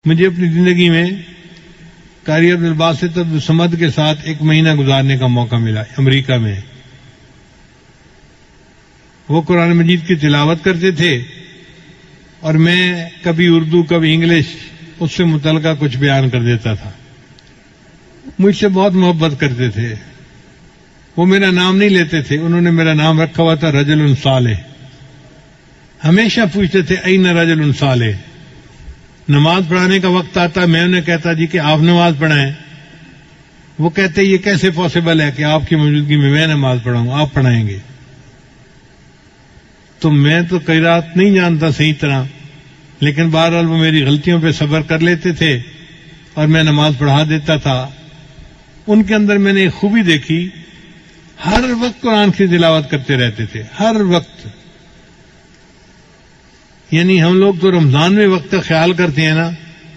مجھے اپنی زندگی میں قاری عبدالباسط عبدالصمد کے ساتھ 1 مہینہ گزارنے کا موقع ملا امریکہ میں. وہ قرآن مجید کی تلاوت کرتے تھے اور میں کبھی اردو کبھی انگلش اس سے متعلقہ کچھ بیان کر دیتا تھا. مجھ سے بہت محبت کرتے تھے. وہ میرا نام نہیں لیتے تھے، انہوں نے میرا نام رکھا ہوا تھا رجل صالح. ہمیشہ پوچھتے تھے این رجل صالح. نماز پڑھانے کا وقت آتا میں انہیں کہتا جی کہ آپ نماز پڑھائیں. وہ کہتے یہ کیسے پاسبل ہے کہ آپ کی موجودگی میں میں نماز پڑھاؤں، آپ پڑھائیں گے. تو میں تو قرات نہیں جانتا صحیح طرح، لیکن بہرحال وہ میری غلطیوں پہ صبر کر لیتے تھے اور میں نماز پڑھا دیتا تھا. ان کے اندر میں نے ایک خوبی دیکھی، ہر وقت قرآن کی تلاوت کرتے رہتے تھے، ہر وقت. یعنی ہم لوگ تو رمضان میں وقت کا خیال کرتے ہیں نا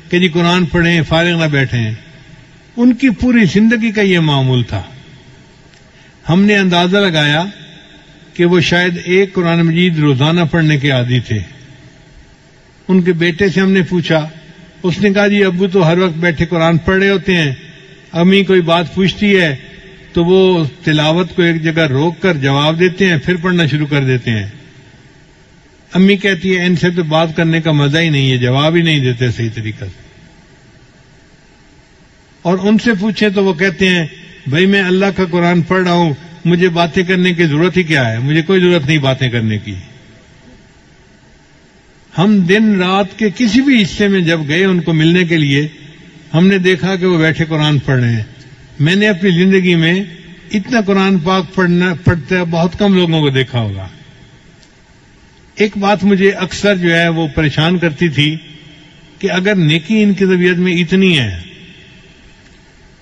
کہ جی قرآن پڑھیں فارغ نہ بیٹھیں. ان کی پوری زندگی کا یہ معمول تھا. ہم نے اندازہ لگایا کہ وہ شاید 1 قرآن مجید روزانہ پڑھنے کے عادی تھے. ان کے بیٹے سے ہم نے پوچھا، اس نے کہا جی ابو تو ہر وقت بیٹھے قرآن پڑھ رہے ہوتے ہیں، امی کوئی بات پوچھتی ہے تو وہ تلاوت کو ایک جگہ روک کر جواب دیتے ہیں، پھر پڑھنا شروع کر دیتے ہیں. امی کہتی ہے ان سے تو بات کرنے کا مزہ ہی نہیں ہے، جواب ہی نہیں دیتے صحیح طریقے سے. اور ان سے پوچھیں تو وہ کہتے ہیں بھائی میں اللہ کا قرآن پڑھ رہا ہوں، مجھے باتیں کرنے کی ضرورت ہی کیا ہے، مجھے کوئی ضرورت نہیں باتیں کرنے کی. ہم دن رات کے کسی بھی حصے میں جب گئے ان کو ملنے کے لیے، ہم نے دیکھا کہ وہ بیٹھے قرآن پڑھ رہے ہیں. میں نے اپنی زندگی میں اتنا قرآن پاک پڑھتے بہت کم لوگوں کو دیکھا ہوگا. ایک بات مجھے اکثر جو ہے وہ پریشان کرتی تھی کہ اگر نیکی ان کی طبیعت میں اتنی ہے،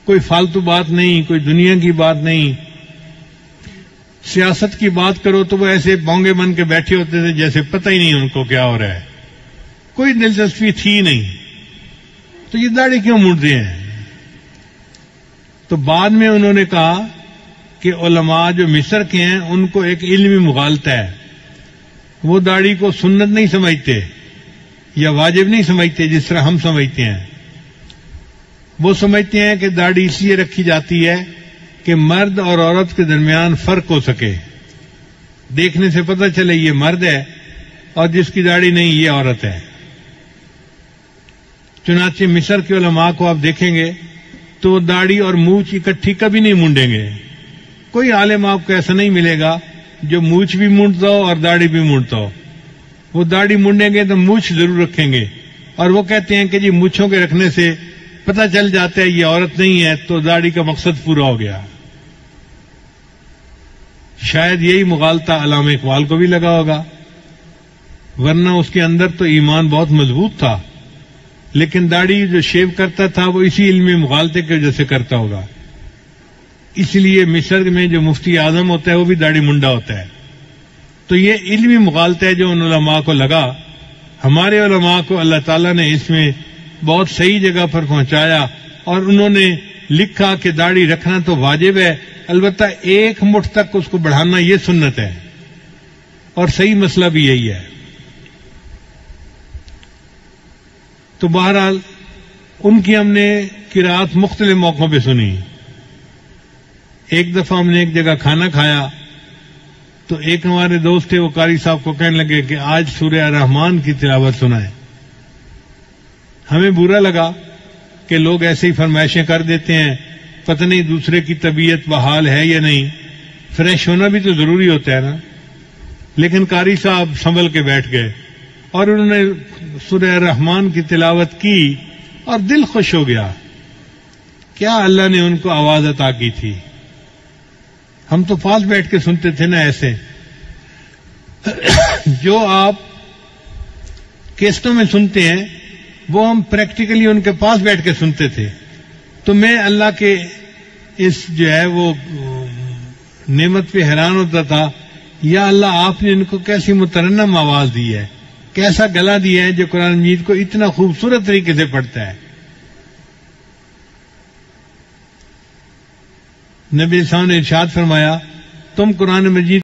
کوئی فالتو بات نہیں، کوئی دنیا کی بات نہیں، سیاست کی بات کرو تو وہ ایسے بونگے بن کے بیٹھے ہوتے تھے جیسے پتہ ہی نہیں ان کو کیا ہو رہا ہے، کوئی دلچسپی تھی نہیں. تو یہ داڑھی کیوں مونڈتے ہیں؟ تو بعد میں انہوں نے کہا کہ علماء جو مصر کے ہیں ان کو ایک علمی مغالطہ ہے. وہ داڑھی کو سنت نہیں سمجھتے یا واجب نہیں سمجھتے جس طرح ہم سمجھتے ہیں. وہ سمجھتے ہیں کہ داڑھی اس لیے رکھی جاتی ہے کہ مرد اور عورت کے درمیان فرق ہو سکے، دیکھنے سے پتہ چلے یہ مرد ہے اور جس کی داڑھی نہیں یہ عورت ہے. چنانچہ مصر کے علماء کو آپ دیکھیں گے تو وہ داڑھی اور مونچھ اکٹھی کبھی نہیں مونڈیں گے. کوئی عالم آپ کو ایسا نہیں ملے گا جو مونچھ بھی مونڈتا ہو اور داڑھی بھی مونڈتا ہو. وہ داڑھی مونڈیں گے تو مونچھ ضرور رکھیں گے، اور وہ کہتے ہیں کہ جی مونچھوں کے رکھنے سے پتہ چل جاتا ہے یہ عورت نہیں ہے تو داڑھی کا مقصد پورا ہو گیا. شاید یہی مغالطہ علامہ اقبال کو بھی لگا ہوگا، ورنہ اس کے اندر تو ایمان بہت مضبوط تھا، لیکن داڑھی جو شیو کرتا تھا وہ اسی علمی مغالطے کی وجہ سے کرتا ہوگا. اس لیے مصر میں جو مفتی اعظم ہوتا ہے وہ بھی داڑھی منڈا ہوتا ہے. تو یہ علمی مغالطہ ہے جو ان علماء کو لگا. ہمارے علماء کو اللہ تعالیٰ نے اس میں بہت صحیح جگہ پر پہنچایا، اور انہوں نے لکھا کہ داڑھی رکھنا تو واجب ہے، البتہ 1 مٹھ تک اس کو بڑھانا یہ سنت ہے، اور صحیح مسئلہ بھی یہی ہے. تو بہرحال ان کی ہم نے قرات مختلف موقعوں پہ سنی. ایک دفعہ ہم نے ایک جگہ کھانا کھایا تو ایک ہمارے دوست تھے، وہ قاری صاحب کو کہنے لگے کہ آج سورہ الرحمن کی تلاوت سنائیں. ہمیں برا لگا کہ لوگ ایسے ہی فرمائشیں کر دیتے ہیں، پتہ نہیں دوسرے کی طبیعت بحال ہے یا نہیں، فریش ہونا بھی تو ضروری ہوتا ہے نا. لیکن قاری صاحب سنبھل کے بیٹھ گئے اور انہوں نے سورہ الرحمن کی تلاوت کی اور دل خوش ہو گیا. کیا اللہ نے ان کو آواز عطا کی تھی. ہم تو پاس بیٹھ کے سنتے تھے نا ایسے. جو آپ کیسٹوں میں سنتے ہیں وہ ہم پریکٹیکلی ان کے پاس بیٹھ کے سنتے تھے. تو میں اللہ کے اس جو ہے وہ نعمت پہ حیران ہوتا تھا، یا اللہ آپ نے ان کو کیسی مترنم آواز دی ہے، کیسا گلا دیا ہے جو قرآن مجید کو اتنا خوبصورت طریقے سے پڑھتا ہے. نبی صاحب نے ارشاد فرمایا تم قرآن مجید